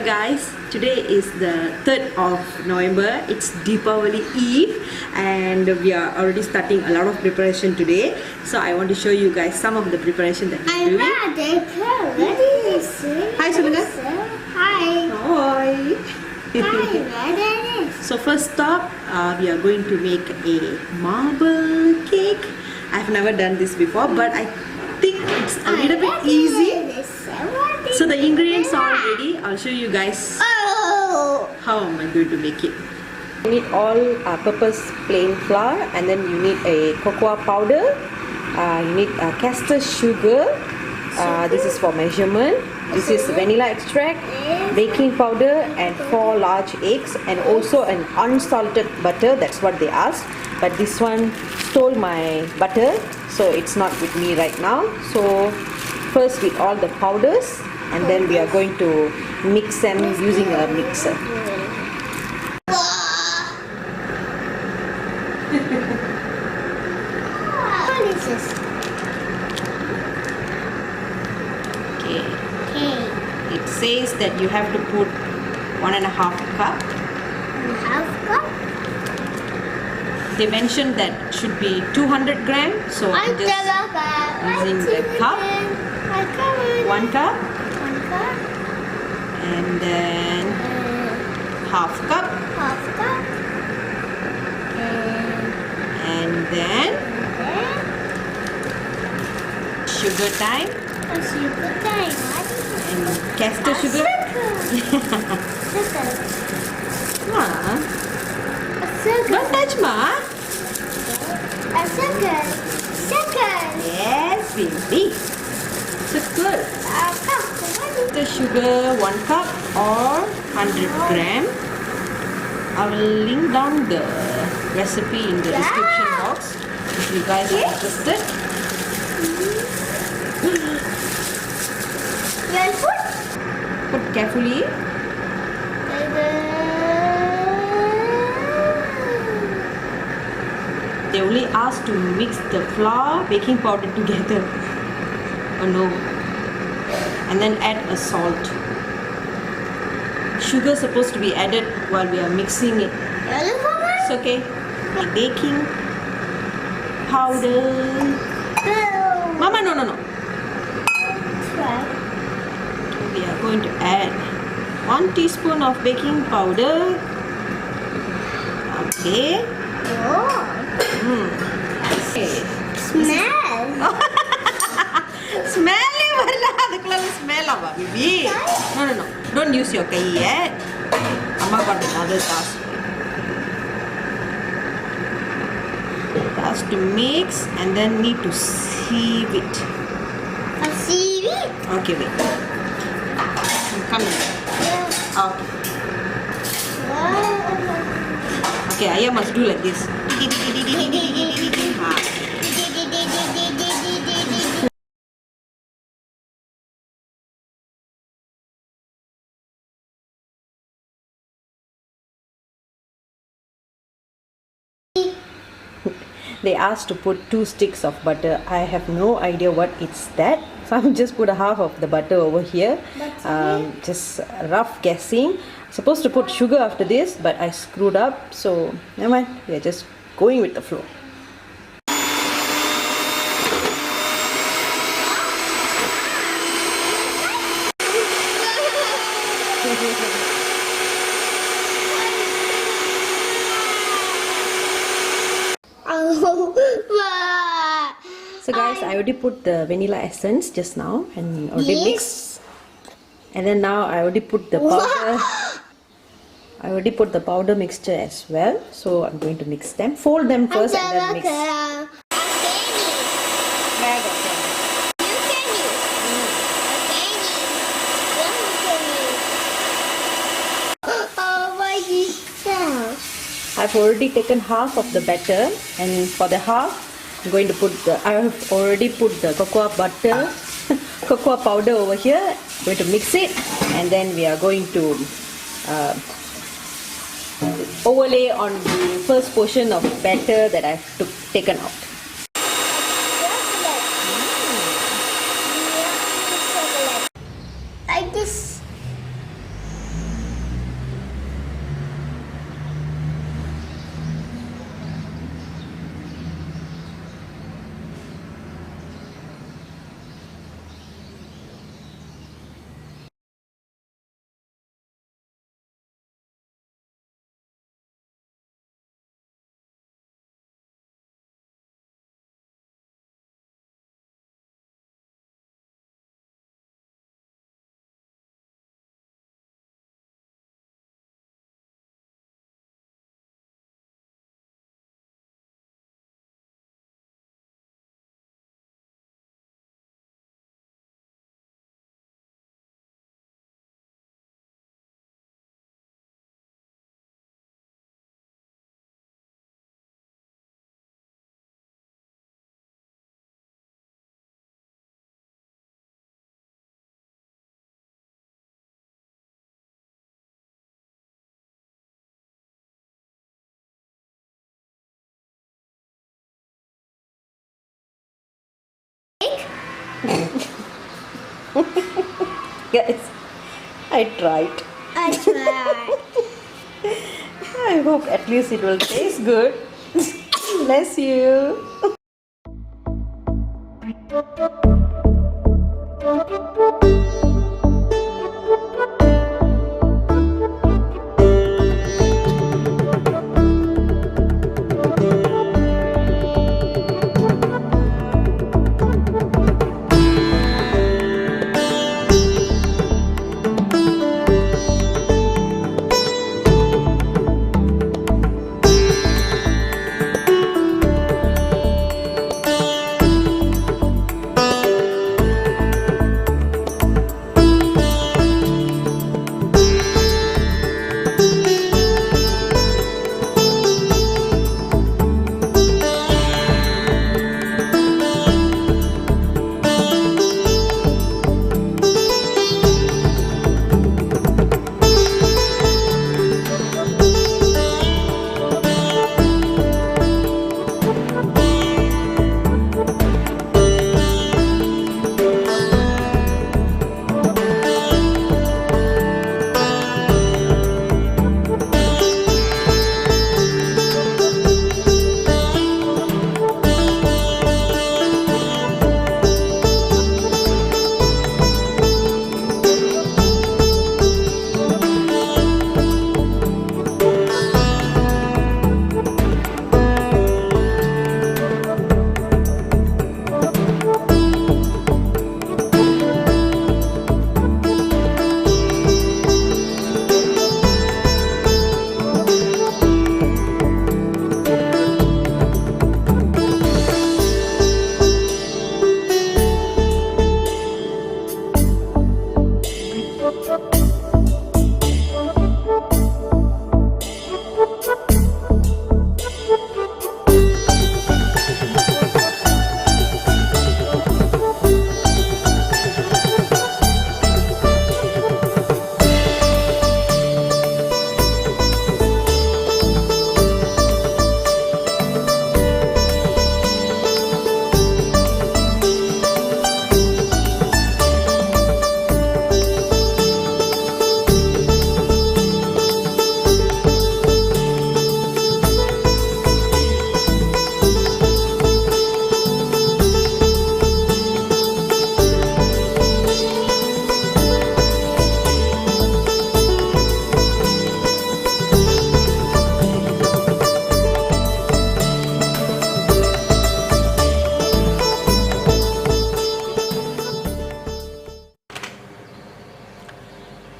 guys, today is the 3rd of November. It's Deepavali Eve and we are already starting a lot of preparation today. So I want to show you guys some of the preparation that we're doing. Hi Sulunga. Hi. Hi. Hi. So first up, we are going to make a marble cake. I've never done this before, but I think it's a little bit easy. So the ingredients are all ready. I'll show you guys how am I going to make it. You need all-purpose plain flour, and then you need a cocoa powder. You need castor sugar. This is for measurement. This is vanilla extract, baking powder, and 4 large eggs, and also an unsalted butter. That's what they asked. But this one stole my butter, so it's not with me right now. So first with all the powders, and then we are going to mix them using a mixer. What is this? Okay. Okay. It says that you have to put 1.5 cup. 1/2 cup. They mentioned that should be 200 grams, so I'm just using the cup. 1 cup, 1 cup. and then half cup, 1/2 cup. and then sugar time Sugar time. and castor sugar. Sugar. Ma, Sugar. don't touch ma. Sugar. Sugar. Yes, baby. So good. Cup. The sugar 1 cup or 100 gram. I will link down the recipe in the description box if you guys are interested. Your foot. Put carefully. They only asked to mix the flour, baking powder together. Oh no. And then add a salt. Sugar is supposed to be added while we are mixing it. It's okay. Baking powder. Mama, no. We are going to add 1 teaspoon of baking powder. Okay. Okay. Smell. Smelly varla. Adukla smell ava, baby. No. Don't use your kai yet. Amma got another task. Task to mix and then need to sieve it. A seaweed. Okay, wait. Come here. Okay. Okay, Ayah must do like this. They asked to put 2 sticks of butter. I have no idea what it's that. So I'm just put a half of the butter over here. Just rough guessing. Supposed to put sugar after this, but I screwed up. So never mind. We are just going with the flow. So guys, I already put the vanilla essence just now and already mixed. And then now I already put the powder. I already put the powder mixture as well. So I'm going to mix them. Fold them first and then mix. I've already taken half of the batter, and for the half I'm going to put I have already put the cocoa butter, cocoa powder over here. I'm going to mix it, and then we are going to overlay on the first portion of batter that I've taken out. Like this. Guys, I tried. I tried. I hope at least it will taste good. Bless you.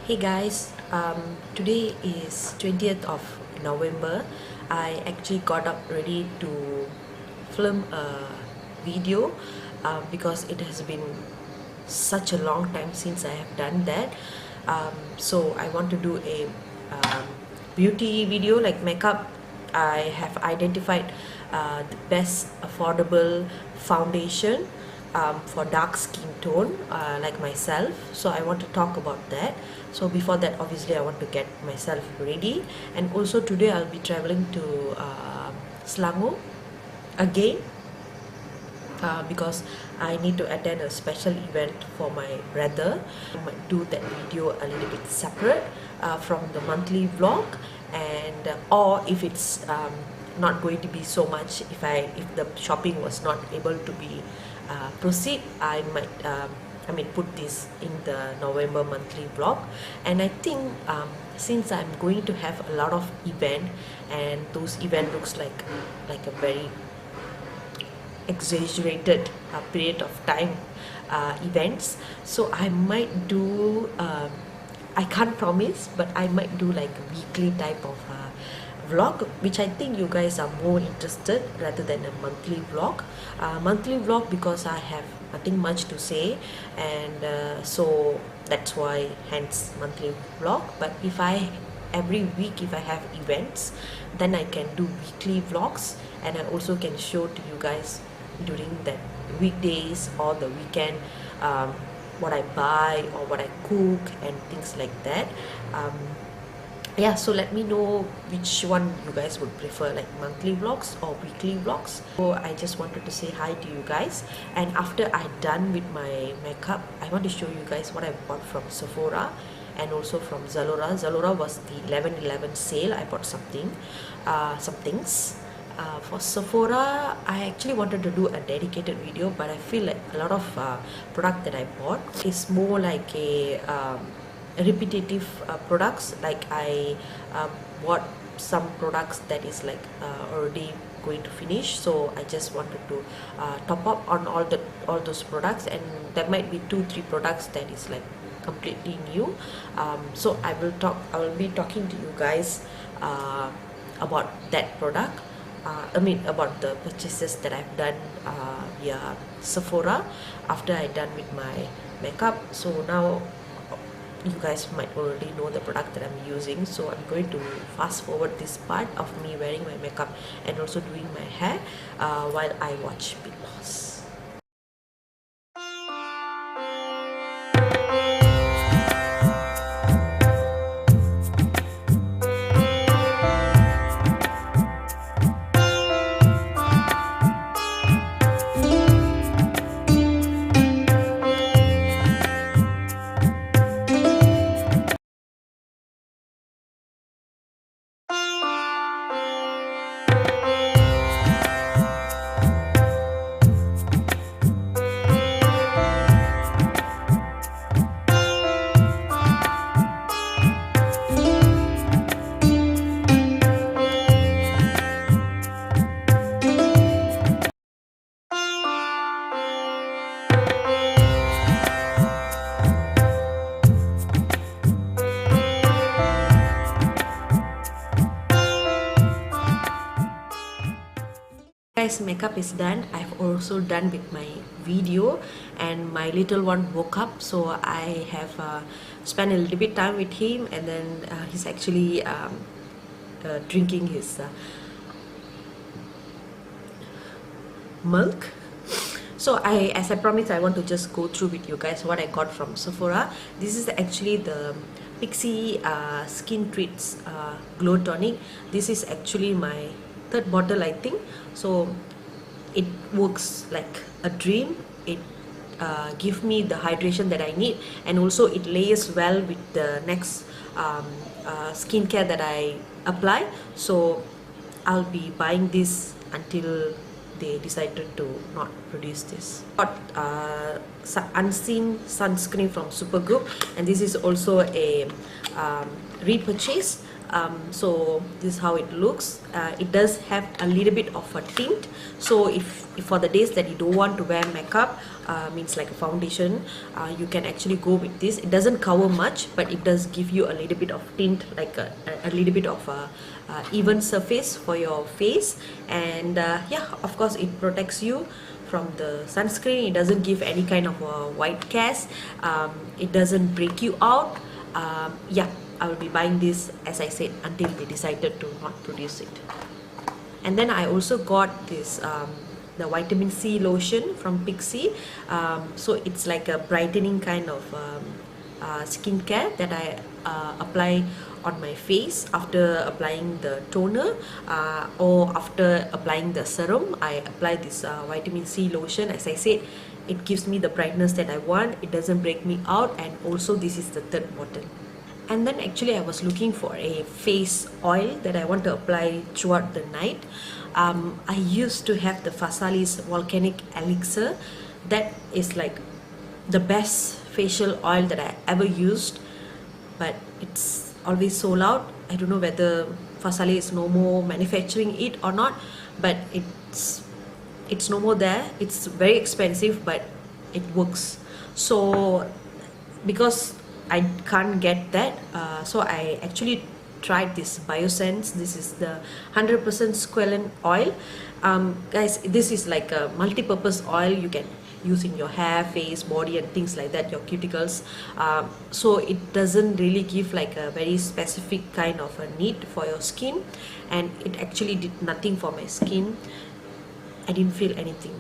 Hey guys, today is 20th of November. I actually got up ready to film a video because it has been such a long time since I have done that. So I want to do a beauty video like makeup. I have identified the best affordable foundation for dark skin tone like myself, so I want to talk about that. So before that, obviously I want to get myself ready, and also today I'll be traveling to Selangor again because I need to attend a special event for my brother. I might do that video a little bit separate from the monthly vlog, and or if it's not going to be so much, if the shopping was not able to be proceed, I might put this in the November monthly vlog. And I think since I'm going to have a lot of event, and those event looks like a very exaggerated period of time events, so I might do I can't promise, but I might do like a weekly type of vlog, which I think you guys are more interested rather than a monthly vlog. Monthly vlog because I have nothing much to say, and so that's why hence monthly vlog. But if every week if I have events, then I can do weekly vlogs, and I also can show to you guys during that weekdays or the weekend what I buy or what I cook and things like that. yeah, so let me know which one you guys would prefer, like monthly vlogs or weekly vlogs. So I just wanted to say hi to you guys, and after I'm done with my makeup, I want to show you guys what I bought from Sephora and also from Zalora. Zalora was the 11/11 sale. I bought some things. For Sephora, I actually wanted to do a dedicated video, but I feel like a lot of product that I bought is more like a repetitive products. Like I bought some products that is like already going to finish, so I just wanted to top up on all those products, and there might be 2-3 products that is like completely new. So I will be talking to you guys about that product. About the purchases that I've done via Sephora after I done with my makeup. So now you guys might already know the product that I'm using, so I'm going to fast forward this part of me wearing my makeup and also doing my hair while I watch Big Boss. Guys, makeup is done. I've also done with my video, and my little one woke up, so I have spent a little bit time with him, and then he's actually drinking his milk. So as I promised, I want to just go through with you guys what I got from Sephora. This is actually the Pixi Skin Treats Glow Tonic. This is actually my 3rd bottle, I think. So it works like a dream. It gives me the hydration that I need, and also it layers well with the next skincare that I apply. So I'll be buying this until they decided to not produce this. Got Unseen sunscreen from Supergoop, and this is also a repurchase. So this is how it looks. It does have a little bit of a tint, so if for the days that you don't want to wear makeup, means like a foundation, you can actually go with this. It doesn't cover much, but it does give you a little bit of tint, like a little bit of a even surface for your face. And yeah, of course it protects you from the sunscreen. It doesn't give any kind of white cast. It doesn't break you out. Yeah, I will be buying this, as I said, until they decided to not produce it. And then I also got this the vitamin C lotion from Pixi. So it's like a brightening kind of skincare that I apply on my face after applying the toner, or after applying the serum. I apply this vitamin C lotion. As I said, it gives me the brightness that I want. It doesn't break me out, and also this is the 3rd bottle. And then actually I was looking for a face oil that I want to apply throughout the night. I used to have the Fasalis Volcanic Elixir. That is like the best facial oil that I ever used, but it's always sold out. I don't know whether Fasali is no more manufacturing it or not, but it's no more there. It's very expensive, but it works. So because I can't get that, so I actually tried this Biosense. This is the 100% squalene oil. Guys, this is like a multi-purpose oil. You can use in your hair, face, body and things like that, your cuticles. So it doesn't really give like a very specific kind of a need for your skin, and it actually did nothing for my skin. I didn't feel anything.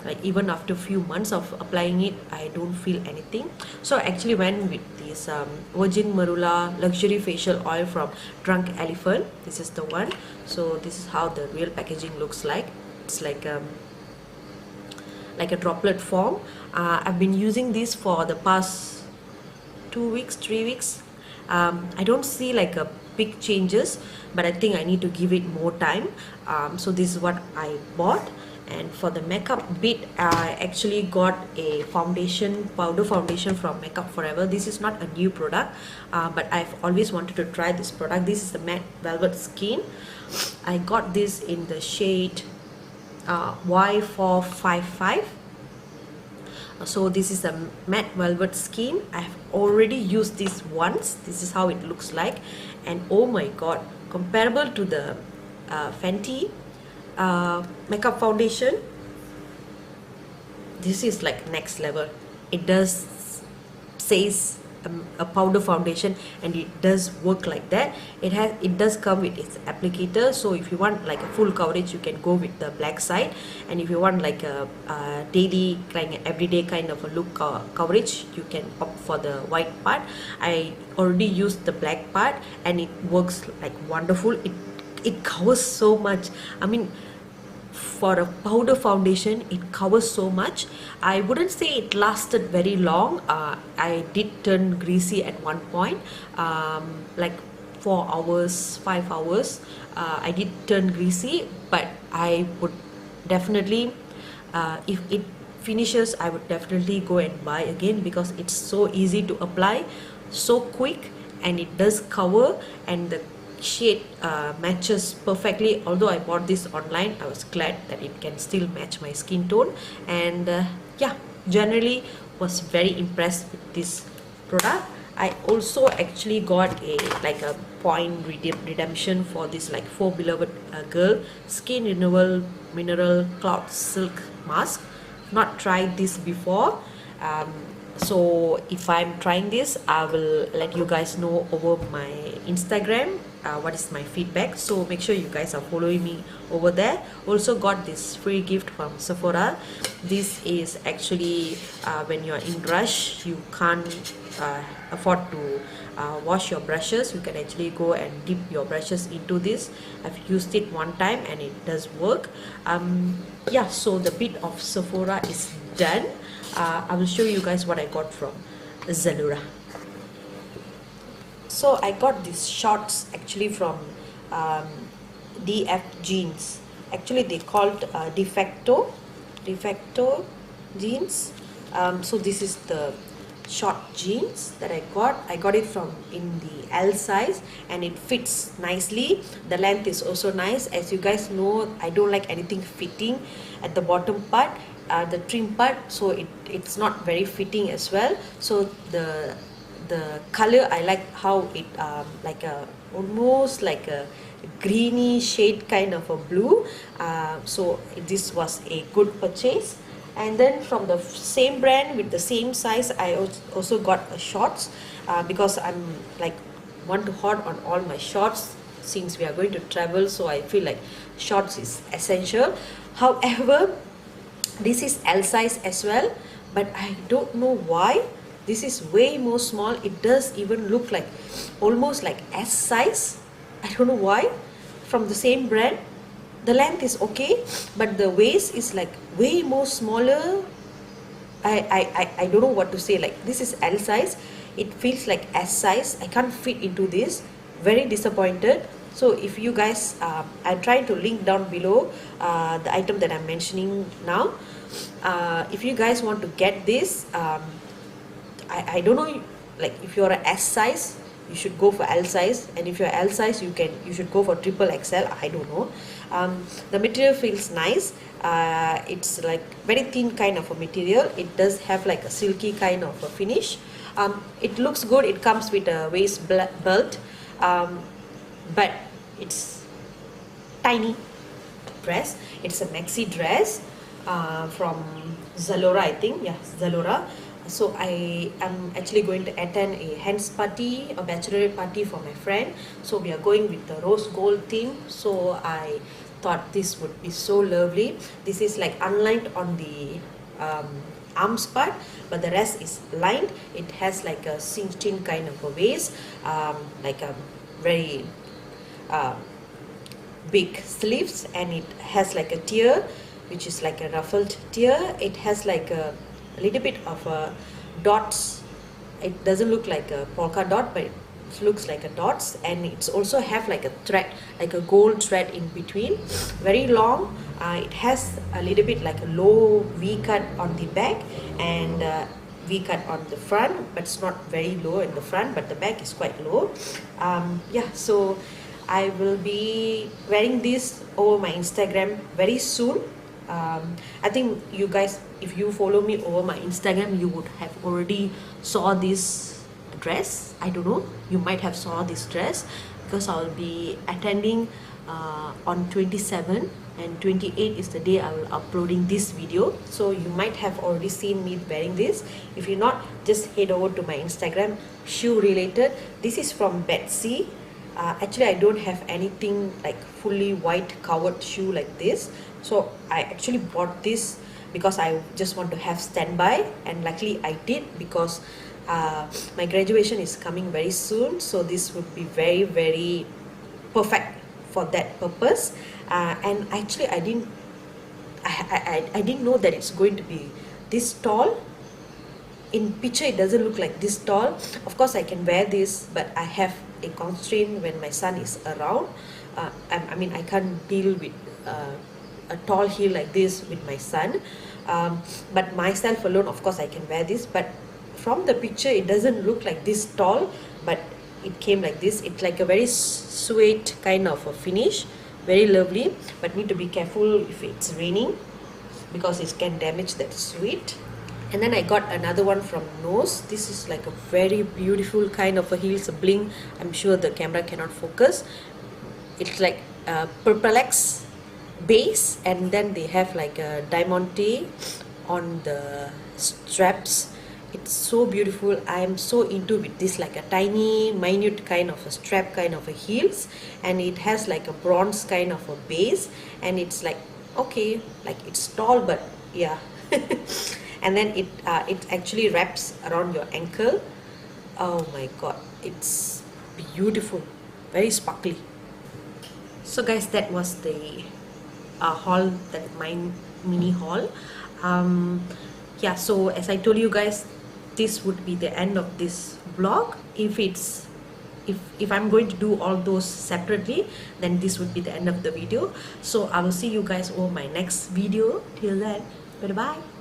like even after few months of applying it, I don't feel anything. So I actually went with this Virgin Marula luxury facial oil from Drunk Elephant. This is the one. So this is how the real packaging looks like. It's like a droplet form. I've been using this for the past 2 weeks, 3 weeks. I don't see like a big changes, but I think I need to give it more time. So this is what I bought. And for the makeup bit, I actually got a powder foundation from Makeup Forever. This is not a new product, but I've always wanted to try this product. This is the Matte Velvet Skin. I got this in the shade Y455. So this is a Matte Velvet Skin. I have already used this once. This is how it looks like, and oh my god, comparable to the Fenty makeup foundation, this is like next level. It does says a powder foundation, and it does work like that. It does come with its applicator, so if you want like a full coverage, you can go with the black side, and if you want like a daily kind of everyday kind of a look coverage, you can opt for the white part. I already used the black part, and it works like wonderful. It covers so much. I mean, for a powder foundation, it covers so much. I wouldn't say it lasted very long. I did turn greasy at one point, like 4 hours, 5 hours. I did turn greasy, but I would definitely, if it finishes, I would definitely go and buy again, because it's so easy to apply, so quick, and it does cover, and the shade matches perfectly. Although I bought this online, I was glad that it can still match my skin tone, and yeah, generally was very impressed with this product. I also actually got a point redemption for this like For Beloved Girl Skin Renewal Mineral Cloud Silk Mask. Not tried this before, so if I'm trying this, I will let you guys know over my Instagram what is my feedback. So make sure you guys are following me over there. Also got this free gift from Sephora. This is actually when you're in rush, you can't afford to wash your brushes, you can actually go and dip your brushes into this. I've used it one time and it does work. Yeah, so the bit of Sephora is done. I will show you guys what I got from Zalora. So I got these shorts actually from DF Jeans. Actually they called De facto jeans. So this is the short jeans that I got it from in the L size, and it fits nicely. The length is also nice. As you guys know, I don't like anything fitting at the bottom part, the trim part, so it's not very fitting as well. So the color, I like how it like a almost like a greeny shade kind of a blue. So this was a good purchase. And then from the same brand with the same size, I also got a shorts because I'm like want to hoard on all my shorts since we are going to travel. So I feel like shorts is essential. However, this is L size as well, but I don't know why this is way more small. It does even look like almost like S size. I don't know why. From the same brand, the length is okay, but the waist is like way more smaller. I don't know what to say. Like, this is L size, it feels like S size. I can't fit into this. Very disappointed. So if you guys, I'm trying to link down below the item that I'm mentioning now. If you guys want to get this, I don't know, like if you're a S size, you should go for L size, and if you're L size, you should go for triple XL. I don't know. The material feels nice. It's like very thin kind of a material. It does have like a silky kind of a finish. It looks good. It comes with a waist belt, but it's tiny dress. It's a maxi dress from Zalora, I think. Yeah, Zalora. So I am actually going to attend a hen's party, a bachelorette party for my friend. So we are going with the rose gold theme. So I thought this would be so lovely. This is like unlined on the arms part, but the rest is lined. It has like a cinched kind of a waist, like a very big sleeves, and it has like a tier, which is like a ruffled tier. It has like a little bit of a dots. It doesn't look like a polka dot, but it looks like a dots, and it's also have like a thread, like a gold thread in between, very long. It has a little bit like a low V cut on the back and V cut on the front, but it's not very low in the front, but the back is quite low. Yeah, so I will be wearing this over my Instagram very soon. I think you guys, if you follow me over my Instagram, you would have already saw this dress. I don't know, you might have saw this dress, because I'll be attending on 27, and 28 is the day I will uploading this video. So you might have already seen me wearing this. If you're not, just head over to my Instagram, shoe related. This is from Betsy. Actually, I don't have anything like fully white covered shoe like this, so I actually bought this because I just want to have standby, and luckily I did, because my graduation is coming very soon, so this would be very, very perfect for that purpose. And actually I didn't know that it's going to be this tall. In picture it doesn't look like this tall. Of course I can wear this, but I have a constraint when my son is around. I mean, I can't deal with a tall heel like this with my son, but myself alone, of course I can wear this. But from the picture it doesn't look like this tall, but it came like this. It's like a very suede kind of a finish, very lovely, but need to be careful if it's raining, because it can damage that suede. And then I got another one from Nose. This is like a very beautiful kind of a heel. It's a bling. I'm sure the camera cannot focus. It's like a Purplex base, and then they have like a diamante on the straps. It's so beautiful. I am so into with this, like a tiny minute kind of a strap kind of a heels, and it has like a bronze kind of a base, and it's like, okay, like it's tall, but yeah. And then it actually wraps around your ankle. Oh my god, it's beautiful, very sparkly. So guys, that was the haul, that my mini haul. Yeah, so as I told you guys, this would be the end of this vlog. If I'm going to do all those separately, then this would be the end of the video. So I will see you guys over my next video. Till then, bye bye.